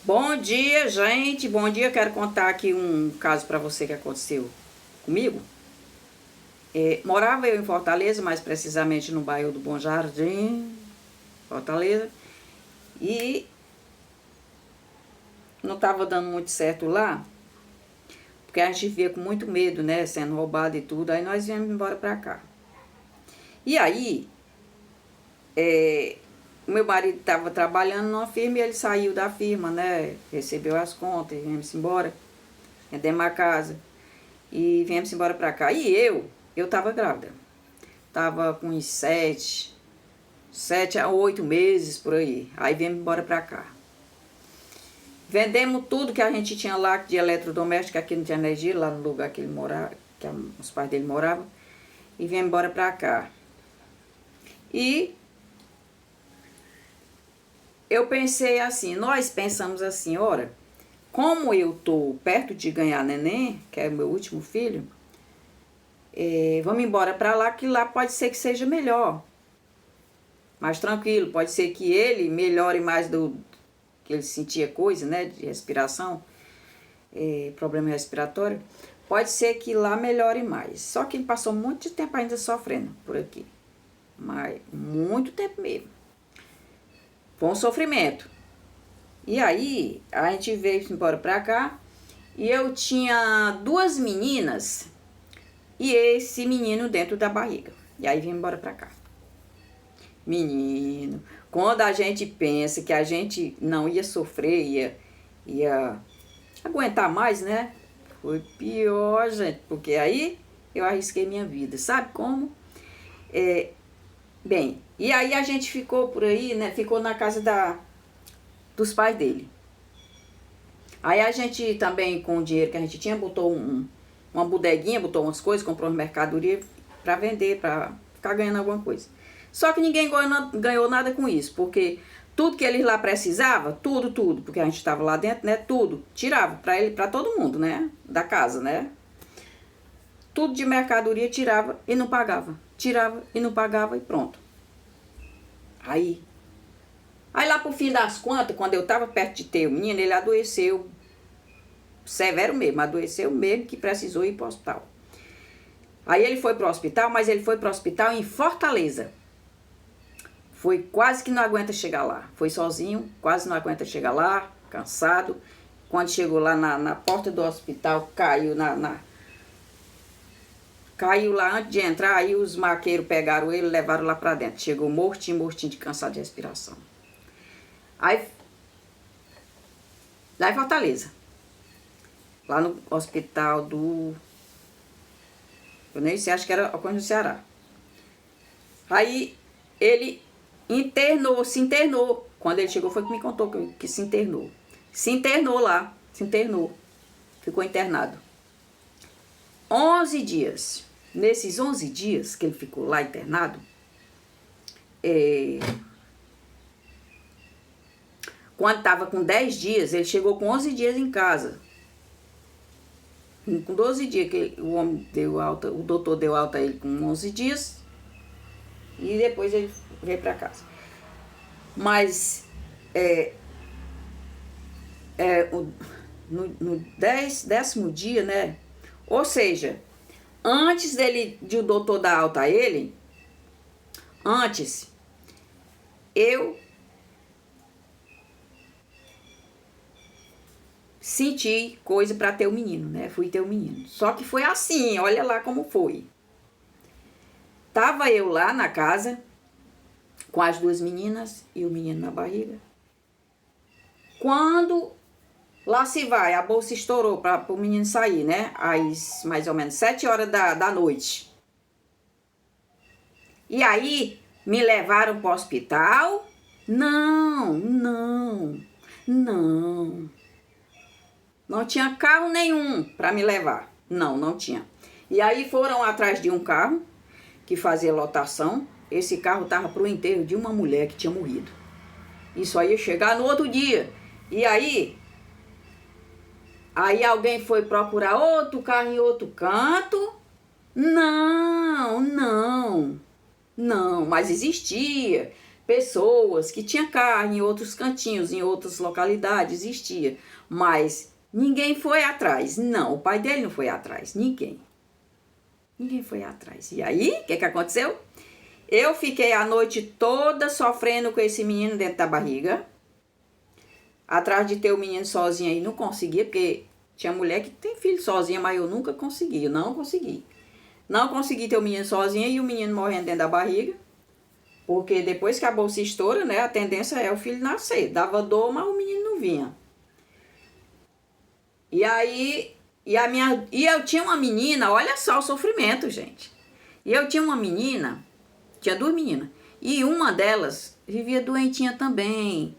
Bom dia, gente. Bom dia. Quero contar aqui um caso para você que aconteceu comigo. Morava eu em Fortaleza, mais precisamente no bairro do Bom Jardim, Fortaleza. E não estava dando muito certo lá, porque a gente via com muito medo, né? Sendo roubado e tudo. Aí nós viemos embora para cá. E aí, o meu marido estava trabalhando numa firma e ele saiu da firma, né? Recebeu as contas e viemos embora. Vendemos a casa e viemos embora pra cá. E eu tava grávida. Tava com uns 7 a 8 meses por aí. Aí viemos embora pra cá. Vendemos tudo que a gente tinha lá de eletrodoméstico, aqui não tinha energia, lá no lugar que ele morava, que os pais dele moravam. E viemos embora pra cá. E eu pensei assim, nós pensamos assim, ora, como eu tô perto de ganhar neném, que é o meu último filho, vamos embora pra lá, que lá pode ser que seja melhor. Mais tranquilo, pode ser que ele melhore mais que ele sentia coisa, né, de respiração, problema respiratório. Pode ser que lá melhore mais. Só que ele passou muito tempo ainda sofrendo por aqui. Mas muito tempo mesmo. Foi um sofrimento. E aí, a gente veio embora pra cá. E eu tinha 2 meninas e esse menino dentro da barriga. E aí vim embora pra cá. Menino, quando a gente pensa que a gente não ia sofrer, ia aguentar mais, né? Foi pior, gente, porque aí eu arrisquei minha vida. Sabe como? Bem, e aí a gente ficou por aí, né? Ficou na casa dos pais dele. Aí a gente também, com o dinheiro que a gente tinha, botou uma bodeguinha, botou umas coisas, comprou uma mercadoria para vender, para ficar ganhando alguma coisa. Só que ninguém ganhou nada com isso, porque tudo que eles lá precisavam, tudo, porque a gente estava lá dentro, né, tudo, tirava para todo mundo, né, da casa, né. Tudo de mercadoria tirava e não pagava. Tirava e não pagava e pronto. Aí lá pro fim das contas, quando eu tava perto de ter o menino, ele adoeceu, severo mesmo, adoeceu mesmo que precisou ir pro hospital. Aí ele foi pro hospital, mas ele foi pro hospital em Fortaleza. Foi quase que não aguenta chegar lá. Foi sozinho, quase não aguenta chegar lá, cansado. Quando chegou lá na porta do hospital, caiu lá antes de entrar, aí os maqueiros pegaram ele e levaram lá pra dentro. Chegou mortinho de cansado de respiração. Aí, lá em Fortaleza, lá no hospital eu nem sei, acho que era Alcântara do Ceará. Aí ele se internou. Quando ele chegou foi que me contou que se internou. Se internou lá, ficou internado. 11 dias. Nesses 11 dias que ele ficou lá internado, quando estava com 10 dias, ele chegou com 11 dias em casa. Com 12 dias que o homem deu alta, o doutor deu alta a ele com 11 dias. E depois ele veio para casa. Mas no 10º dia, né? Ou seja, antes de o doutor dar alta a ele, eu senti coisa para ter o menino, né? Fui ter o menino. Só que foi assim, olha lá como foi. Tava eu lá na casa, com as 2 meninas e o menino na barriga. Quando lá se vai, a bolsa estourou para o menino sair, né? Às mais ou menos 7 horas da noite. E aí, me levaram para o hospital? Não tinha carro nenhum para me levar. Não tinha. E aí foram atrás de um carro que fazia lotação. Esse carro estava para o enterro de uma mulher que tinha morrido. Isso aí ia chegar no outro dia. E aí alguém foi procurar outro carro em outro canto. Não, mas existia. pessoas que tinham carro em outros cantinhos, em outras localidades, existia. Mas ninguém foi atrás. Não, o pai dele não foi atrás. Ninguém. Ninguém foi atrás. E aí, o que aconteceu? Eu fiquei a noite toda sofrendo com esse menino dentro da barriga. Atrás de ter o menino sozinho aí, não conseguia, porque tinha mulher que tem filho sozinha, mas eu nunca consegui, eu não consegui. Não consegui ter o menino sozinho e o menino morrendo dentro da barriga. Porque depois que a bolsa estoura, né, a tendência é o filho nascer. Dava dor, mas o menino não vinha. E aí, e eu tinha uma menina, olha só o sofrimento, gente. E eu tinha uma menina, tinha duas meninas, e uma delas vivia doentinha também,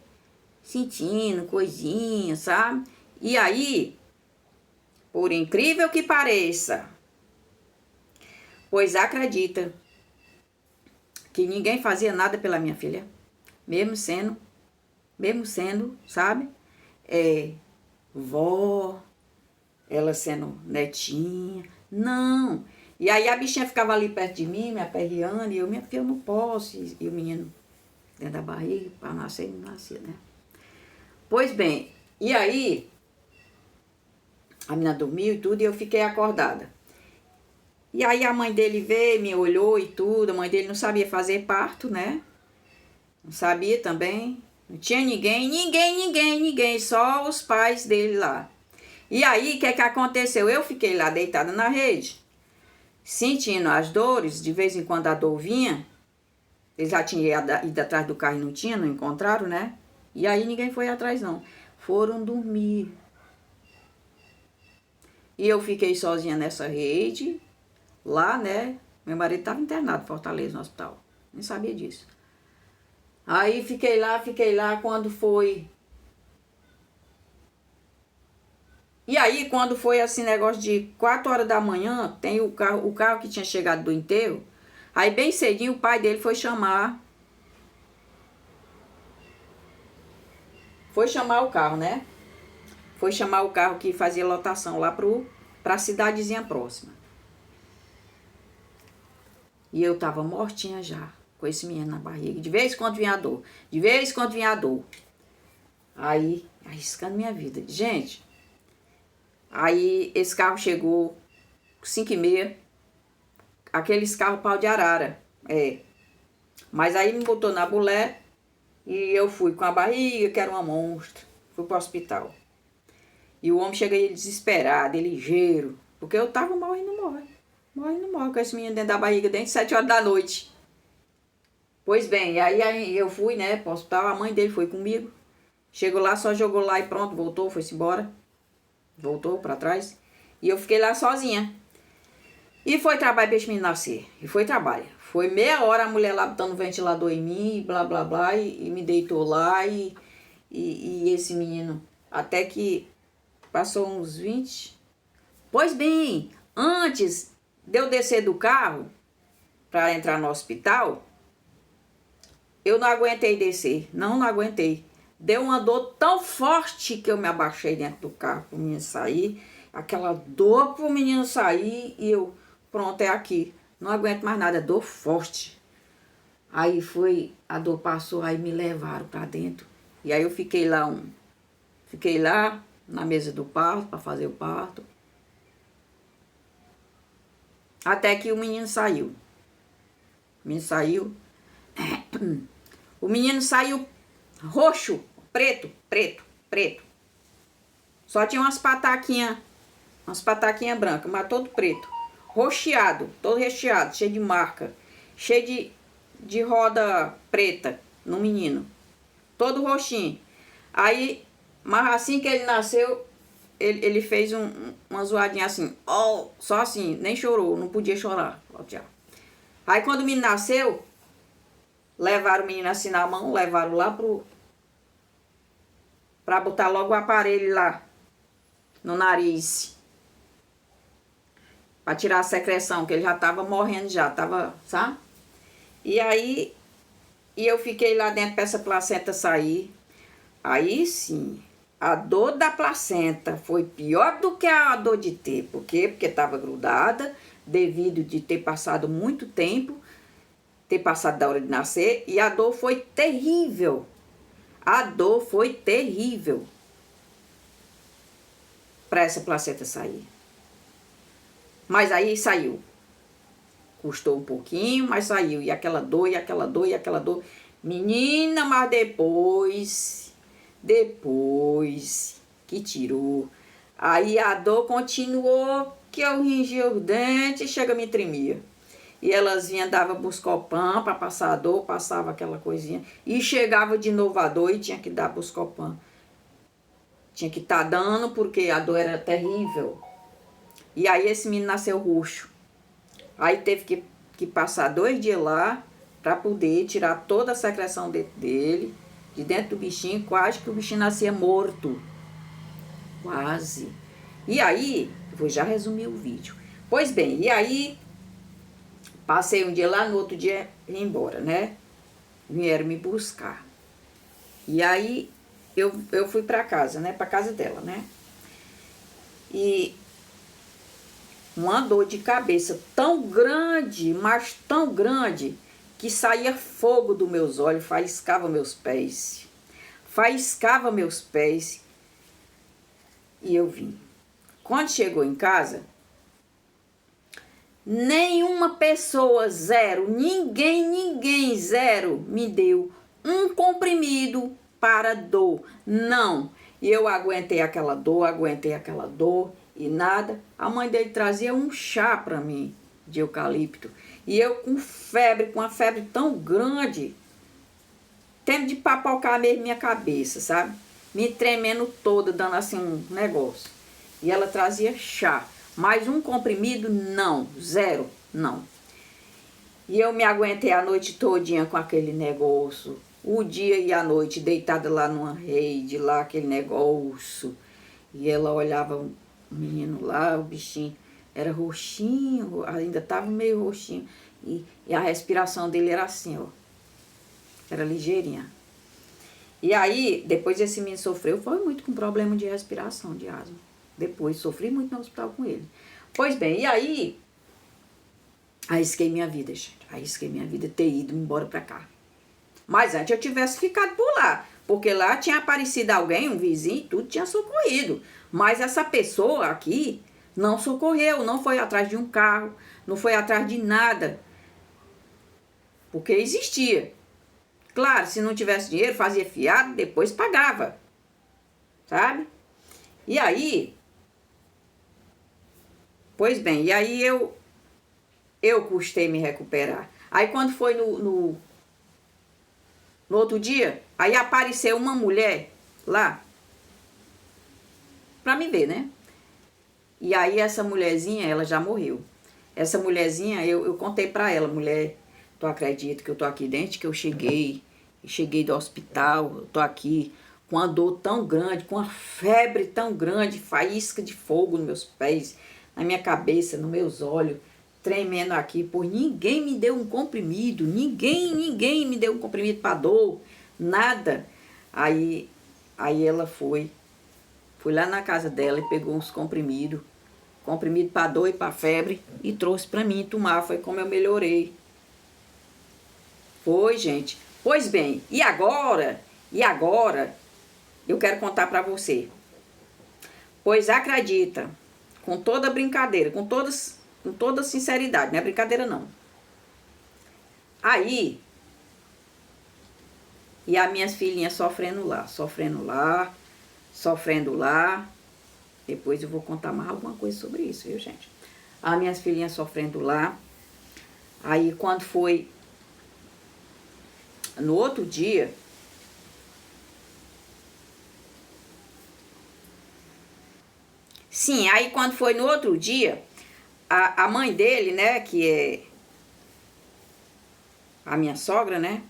sentindo coisinha, sabe? E aí, por incrível que pareça, pois acredita que ninguém fazia nada pela minha filha, mesmo sendo, sabe? Vó, ela sendo netinha, não. E aí a bichinha ficava ali perto de mim, me aperreando, e eu, minha filha, eu não posso. E o menino dentro da barriga, para nascer, não nascia, né? Pois bem, e aí a menina dormiu e tudo, e eu fiquei acordada. E aí a mãe dele veio, me olhou e tudo, a mãe dele não sabia fazer parto, né? Não sabia também, não tinha ninguém, só os pais dele lá. E aí, o que aconteceu? Eu fiquei lá deitada na rede, sentindo as dores, de vez em quando a dor vinha. Eles já tinham ido atrás do carro e não tinha, não encontraram, né? E aí ninguém foi atrás não, foram dormir. E eu fiquei sozinha nessa rede, lá, né? Meu marido estava internado em Fortaleza, no hospital, nem sabia disso. Aí fiquei lá, quando foi... E aí, quando foi assim, negócio de 4 horas da manhã, tem o carro que tinha chegado do enterro. Aí, bem cedinho, o pai dele foi chamar o carro, né? Foi chamar o carro que fazia lotação lá pra cidadezinha próxima. E eu tava mortinha já, com esse menino na barriga. De vez em quando vinha a dor. Aí, arriscando minha vida. Gente, aí esse carro chegou 5h30. Aqueles carros pau de arara. Mas aí me botou na bulé e eu fui com a barriga, que era uma monstra. Fui pro hospital. E o homem chega aí desesperado, ligeiro. Porque eu tava morrendo com esse menino dentro da barriga, dentro de 7 horas da noite. Pois bem, aí eu fui, né, pro hospital, a mãe dele foi comigo. Chegou lá, só jogou lá e pronto, voltou, foi-se embora. Voltou pra trás. E eu fiquei lá sozinha. E foi trabalho pra esse menino nascer. E foi trabalho. Foi meia hora a mulher lá botando ventilador em mim, blá, blá, blá, e me deitou lá. E esse menino, até que passou uns 20. Pois bem, antes de eu descer do carro para entrar no hospital, eu não aguentei descer. Não aguentei. Deu uma dor tão forte que eu me abaixei dentro do carro pro menino sair. Aquela dor pro menino sair e eu, pronto, é aqui. Não aguento mais nada, dor forte. Aí foi, a dor passou, aí me levaram para dentro. E aí eu fiquei lá na mesa do parto, para fazer o parto. Até que o menino saiu. O menino saiu roxo, preto. Só tinha umas pataquinhas brancas, mas todo preto. Roxeado, todo recheado, cheio de marca. Cheio de roda preta no menino. Todo roxinho. Aí, mas assim que ele nasceu, ele fez uma zoadinha assim. Oh, só assim, nem chorou, não podia chorar. Aí quando o menino nasceu, levaram o menino assim na mão, levaram lá pra botar logo o aparelho lá no nariz. Pra tirar a secreção, que ele já tava morrendo já, sabe? E aí, eu fiquei lá dentro pra essa placenta sair. Aí sim, a dor da placenta foi pior do que a dor de ter. Por quê? Porque estava grudada, devido de ter passado muito tempo ter passado da hora de nascer e a dor foi terrível. A dor foi terrível para essa placenta sair. Mas aí saiu. Custou um pouquinho, mas saiu. E aquela dor, e aquela dor, e aquela dor. Menina, mas depois que tirou, aí a dor continuou, que eu ringia os dentes e chega me tremia. E elas vinham, dava Buscopan para passar a dor, passava aquela coisinha. E chegava de novo a dor e tinha que dar Buscopan. Tinha que estar dando porque a dor era terrível. E aí esse menino nasceu roxo. Aí teve que passar 2 dias lá para poder tirar toda a secreção dele, de dentro do bichinho, quase que o bichinho nascia morto. Quase. E aí, vou já resumir o vídeo. Pois bem, e aí passei um dia lá, no outro dia vim embora, né? Vieram me buscar. E aí eu fui para casa, né? Para casa dela, né? E uma dor de cabeça tão grande, mas tão grande, que saía fogo dos meus olhos, faiscava meus pés. Faiscava meus pés. E eu vim. Quando chegou em casa, nenhuma pessoa, zero, ninguém, zero, me deu um comprimido para dor. Não. E eu aguentei aquela dor e nada. A mãe dele trazia um chá para mim de eucalipto. E eu com uma febre tão grande, tempo de papocar mesmo minha cabeça, sabe? Me tremendo toda, dando assim um negócio. E ela trazia chá. Mas um comprimido, não. Zero, não. E eu me aguentei a noite todinha com aquele negócio. O dia e a noite, deitada lá numa rede, lá aquele negócio. E ela olhava o menino lá, o bichinho era roxinho, ainda estava meio roxinho. E a respiração dele era assim, ó. Era ligeirinha. E aí, depois esse menino sofreu, foi muito com problema de respiração, de asma. Depois, sofri muito no hospital com ele. Pois bem, e aí, arrisquei minha vida, gente. Arrisquei minha vida ter ido embora pra cá. Mas antes eu tivesse ficado por lá. Porque lá tinha aparecido alguém, um vizinho, tudo tinha socorrido. Mas essa pessoa aqui não socorreu, não foi atrás de um carro, não foi atrás de nada. Porque existia. Claro, se não tivesse dinheiro, fazia fiado, depois pagava. Sabe? E aí, pois bem, e aí eu custei me recuperar. Aí quando foi no outro dia, aí apareceu uma mulher lá, pra me ver, né? E aí essa mulherzinha, ela já morreu. Essa mulherzinha, eu contei pra ela, mulher, tu acredita que eu tô aqui desde que eu cheguei do hospital, eu tô aqui com uma dor tão grande, com uma febre tão grande, faísca de fogo nos meus pés, na minha cabeça, nos meus olhos, tremendo aqui, pois ninguém me deu um comprimido, ninguém me deu um comprimido para dor, nada. Aí ela foi lá na casa dela e pegou uns comprimido para dor e para febre e trouxe para mim tomar, foi como eu melhorei. Foi, gente. Pois bem, e agora, eu quero contar para você. Pois acredita, com toda brincadeira, com toda sinceridade, não é brincadeira não. Aí, e as minhas filhinhas sofrendo lá. Depois eu vou contar mais alguma coisa sobre isso, viu, gente? As minhas filhinhas sofrendo lá. Aí, quando foi no outro dia, sim, aí quando foi no outro dia, a mãe dele, né, que é a minha sogra, né,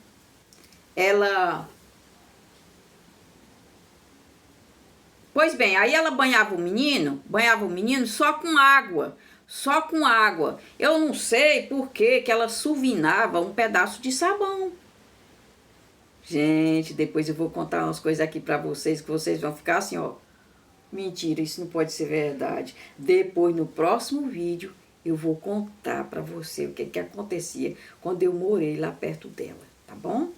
ela... Pois bem, aí ela banhava o menino só com água. Eu não sei por que ela suvinava um pedaço de sabão. Gente, depois eu vou contar umas coisas aqui pra vocês, que vocês vão ficar assim, ó. Mentira, isso não pode ser verdade. Depois, no próximo vídeo, eu vou contar pra você o que que acontecia quando eu morei lá perto dela, tá bom?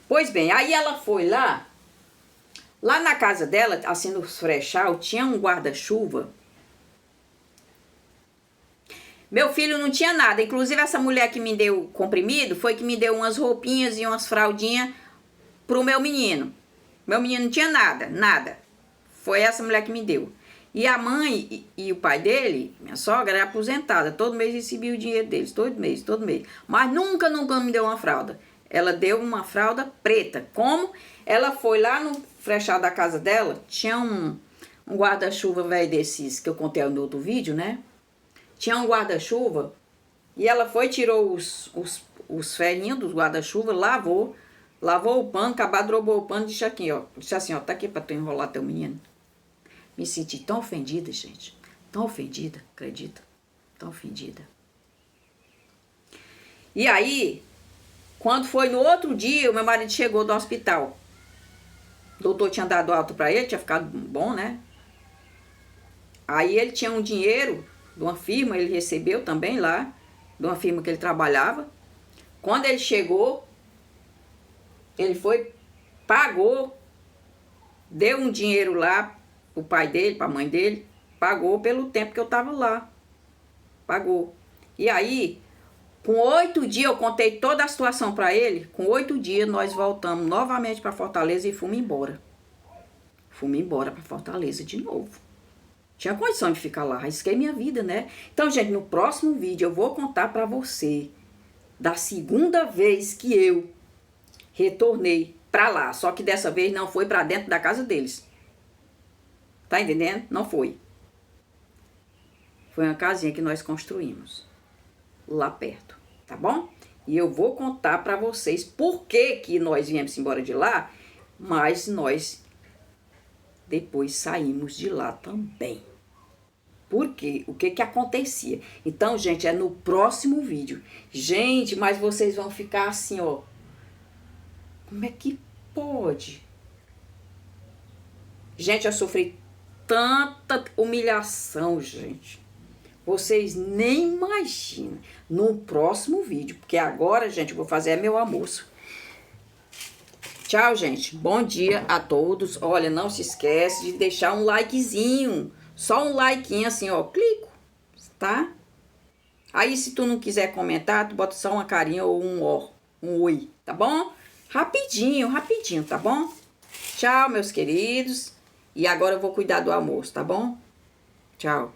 Pois bem, aí ela foi lá na casa dela, assim no Frechal, tinha um guarda-chuva. Meu filho não tinha nada, inclusive essa mulher que me deu comprimido, foi que me deu umas roupinhas e umas fraldinhas pro meu menino. Meu menino não tinha nada, nada. Foi essa mulher que me deu. E a mãe e o pai dele, minha sogra, era aposentada. Todo mês recebia o dinheiro deles, todo mês. Mas nunca me deu uma fralda. Ela deu uma fralda preta. Como? Ela foi lá no frechado da casa dela, tinha um guarda-chuva velho desses que eu contei no outro vídeo, né? Tinha um guarda-chuva e ela foi, tirou os ferrinhos do guarda-chuva, lavou o pano, roubou o pano e disse aqui, ó. Disse assim, ó, tá aqui pra tu enrolar teu menino. Me senti tão ofendida, gente. Tão ofendida, acredita? Tão ofendida. E aí, quando foi no outro dia, o meu marido chegou do hospital. O doutor tinha dado alta pra ele, tinha ficado bom, né? Aí ele tinha um dinheiro de uma firma, ele recebeu também lá, de uma firma que ele trabalhava. Quando ele chegou, ele foi, pagou, deu um dinheiro lá pro pai dele, pra mãe dele, pagou pelo tempo que eu tava lá. Pagou. E aí, com 8 dias, eu contei toda a situação pra ele. Com 8 dias, nós voltamos novamente pra Fortaleza e fomos embora. Fomos embora pra Fortaleza de novo. Tinha condição de ficar lá, arrisquei minha vida, né? Então, gente, no próximo vídeo eu vou contar pra você da segunda vez que eu retornei pra lá. Só que dessa vez não foi pra dentro da casa deles. Tá entendendo? Não foi. Foi uma casinha que nós construímos lá perto, tá bom? E eu vou contar pra vocês por que nós viemos embora de lá, mas nós depois saímos de lá também. Por quê? O que que acontecia? Então, gente, é no próximo vídeo. Gente, mas vocês vão ficar assim, ó. Como é que pode? Gente, eu sofri tanta humilhação, gente. Vocês nem imaginam. No próximo vídeo. Porque agora, gente, eu vou fazer meu almoço. Tchau, gente. Bom dia a todos. Olha, não se esquece de deixar um likezinho. Só um likeinho assim, ó. Clico, tá? Aí, se tu não quiser comentar, tu bota só uma carinha ou um ó. Um oi, tá bom? Rapidinho, rapidinho, tá bom? Tchau, meus queridos. E agora eu vou cuidar do almoço, tá bom? Tchau.